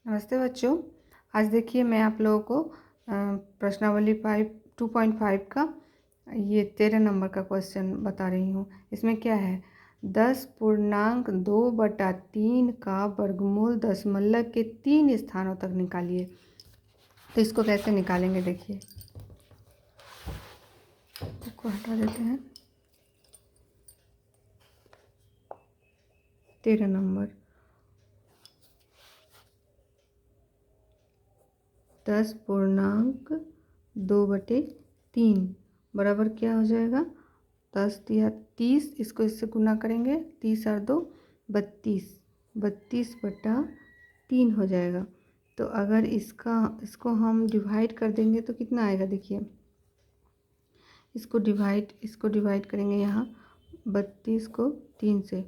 नमस्ते बच्चों। आज देखिए मैं आप लोगों को प्रश्नावली 2.5 का ये 13 नंबर का क्वेश्चन बता रही हूँ। इसमें क्या है, 10.2/3 का वर्गमूल दशमलव के 3 स्थानों तक निकालिए। तो इसको कैसे निकालेंगे, देखिए इसको हटा देते हैं। 13 नंबर 10.2/3 बराबर क्या हो जाएगा, 10 या 30, इसको इससे गुना करेंगे, 30 और 2 32, 32/3 हो जाएगा। तो अगर इसको हम डिवाइड कर देंगे तो कितना आएगा, देखिए इसको डिवाइड करेंगे यहाँ 32 को 3 से,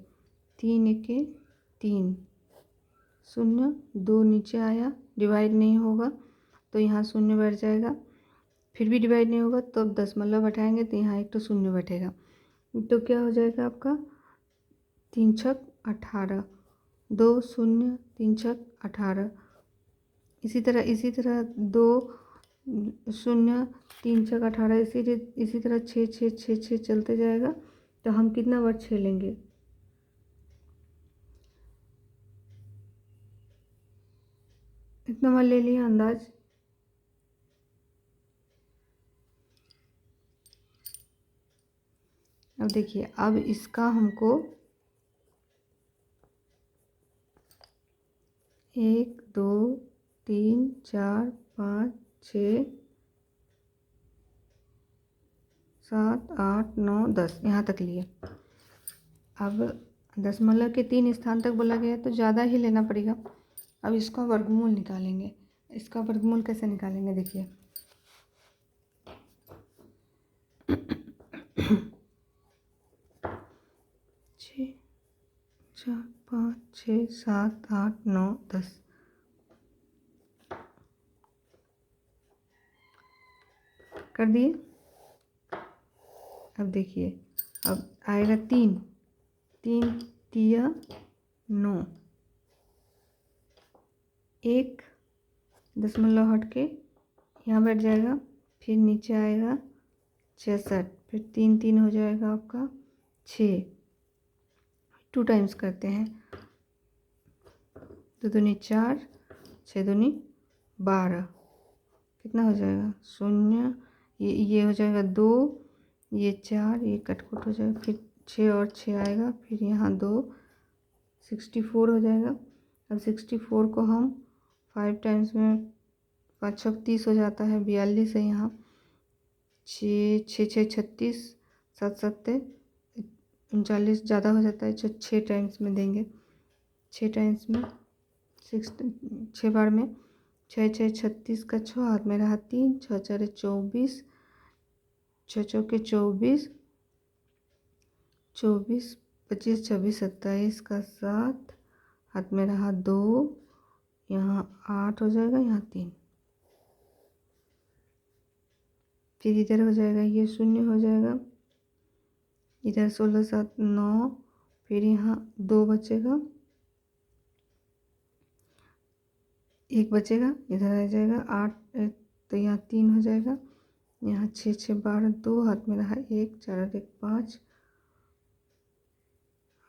3 एके 3, 0 2 नीचे आया, डिवाइड नहीं होगा तो यहाँ 0 बैठ जाएगा, फिर भी डिवाइड नहीं होगा तो अब दशमलव बैठाएंगे तो यहाँ एक तो 0 बैठेगा। तो क्या हो जाएगा आपका 3 छक 18, 2 0 3 छक 18, इसी तरह 2 0 3 छक 18, इसी तरह 6 6 6 6 चलते जाएगा। तो हम कितना बार 6 लेंगे, इतना बार ले लिया अंदाज। अब देखिए, अब इसका हमको 1 2 3 4 5 6 7 8 9 10 यहाँ तक लिए। अब दशमलव के 3 स्थान तक बोला गया है तो ज़्यादा ही लेना पड़ेगा। अब इसका वर्गमूल निकालेंगे। इसका वर्गमूल कैसे निकालेंगे, देखिए 6 4 5 6 7 8 9 10, कर दिए। अब देखिए, अब आएगा 3 तिया 9, 1 दशमलव हट के यहाँ बैठ जाएगा, फिर नीचे आएगा 66, फिर 3 3 हो जाएगा आपका 6, 2 टाइम्स करते हैं, 2 दूनी 4 6 दूनी 12, कितना हो जाएगा 0, ये हो जाएगा 2, ये 4, ये कटकुट हो जाएगा, फिर 6 और 6 आएगा, फिर यहाँ 2 64 हो जाएगा। अब 64 को हम 5 टाइम्स में 5 छक 30 हो जाता है, 42 है यहाँ, 6 6 6 36, 7 7 39, ज़्यादा हो जाता है, 6 टाइम्स में देंगे, 6 टाइम्स में 6 बार में 6 6 36 का 6 हाथ में रहा 3, 6 4 24, 6 चौके 24, 24 25 26 27 का 7, हाथ में रहा 2, यहाँ 8 हो जाएगा, यहाँ 3, फिर इधर हो जाएगा, ये 0 हो जाएगा, इधर 16 7 9, फिर यहाँ 2 बचेगा, 1 बचेगा, इधर आ जाएगा 8, तो यहाँ 3 हो जाएगा, यहाँ 6 6 12 2, हाथ में रहा 1, 4 और 1 5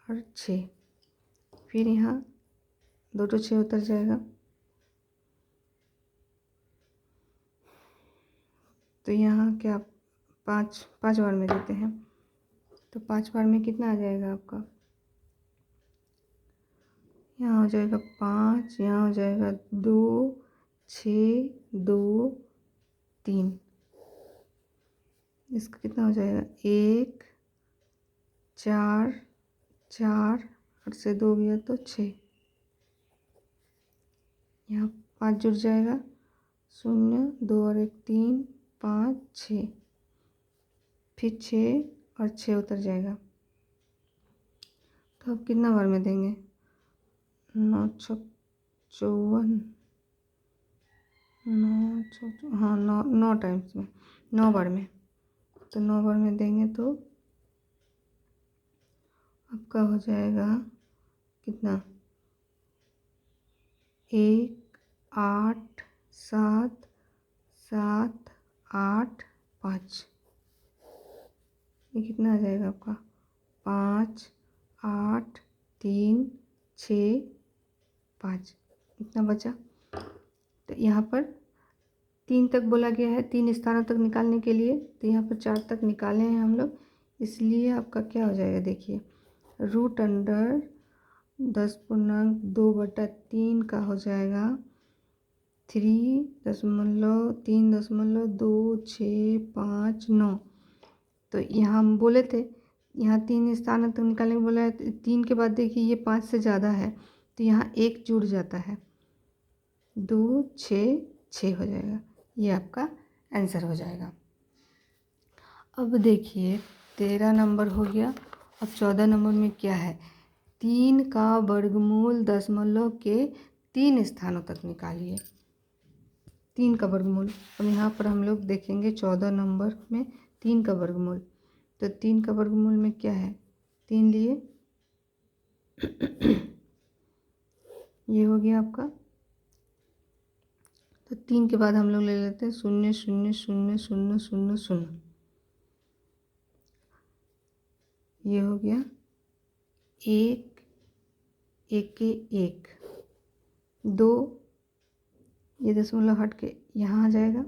और 6, फिर यहाँ 2 तो 6 उतर जाएगा, तो यहाँ क्या 5 बार में देते हैं, तो 5 बार में कितना आ जाएगा आपका, यहाँ हो जाएगा 5, यहाँ हो जाएगा 2 6 2 3, इसका कितना हो जाएगा 1 4 4 और से 2 भी है तो 6, यहाँ 5 जुड़ जाएगा, 0 2 और 1 3 5 6, फिर 6 और 6 उतर जाएगा। तो अब कितना बार में देंगे, 9 छक 54, 9 छक, हाँ 9 टाइम्स में, 9 बार में, तो 9 बार में देंगे तो आपका हो जाएगा कितना, 1 8 7 7 8 5। ये कितना आ जाएगा आपका? 5 8 3 6 5। इतना बचा। तो यहाँ पर 3 तक बोला गया है, 3 स्थानों तक निकालने के लिए। तो यहाँ पर 4 तक निकाले हैं हम लोग, इसलिए आपका क्या हो जाएगा देखिए, रूट अंडर 10.2/3 का हो जाएगा 3.3.2659। तो यहाँ हम बोले थे, यहाँ 3 स्थानों तक निकालने को बोला है। 3 के बाद देखिए ये 5 से ज़्यादा है, तो यहाँ 1 जुड़ जाता है, 2 6 6 हो जाएगा। ये आपका आंसर हो जाएगा। अब देखिए 13 नंबर हो गया। अब 14 नंबर में क्या है? 3 का वर्गमूल दशमलव के 3 स्थानों तक निकालिए। 3 का वर्गमूल। अब यहाँ पर हम लोग देखेंगे 14 नंबर में 3 का वर्गमूल। तो 3 का वर्गमूल में क्या है? 3 लिए ये हो गया आपका। तो 3 के बाद हम लोग ले लेते हैं 0 0 0 0 0 0। ये हो गया 1 1 के 1 2। ये दशमलव हट के यहाँ आ जाएगा,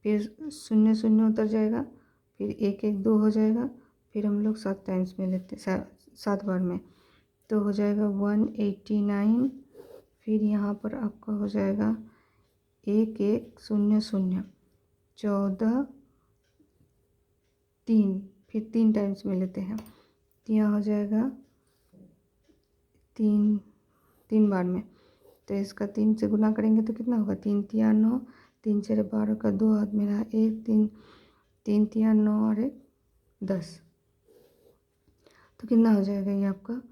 फिर 0 0 उतर जाएगा, फिर 1 1 2 हो जाएगा। फिर हम लोग 7 टाइम्स में लेते हैं, 7 बार में, तो हो जाएगा 189। फिर यहाँ पर आपका हो जाएगा 1 1 0 0 14 3। फिर 3 टाइम्स में लेते हैं, तो यहाँ हो जाएगा 3 बार में। तो इसका 3 से गुना करेंगे तो कितना होगा? 3 3 9, 3 4 12 का 2 हाथ में रहा 1, 3 3 3 9 और 1 10। तो कितना हो जाएगा ये आपका?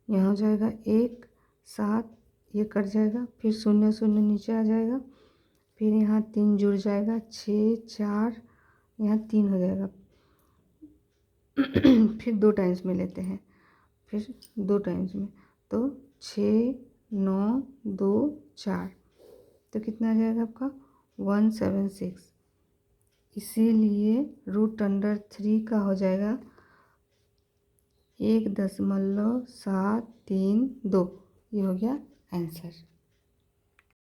यहाँ हो जाएगा 1 7, ये कट जाएगा, फिर 0 0 नीचे आ जाएगा, फिर यहाँ 3 जुड़ जाएगा 6 4, यहाँ 3 हो जाएगा। फिर 2 टाइम्स में लेते हैं, फिर 2 टाइम्स में, तो 6 9 2 4। तो कितना आ जाएगा आपका? 176। इसीलिए रूट अंडर 3 का हो जाएगा 1.732। ये हो गया आंसर।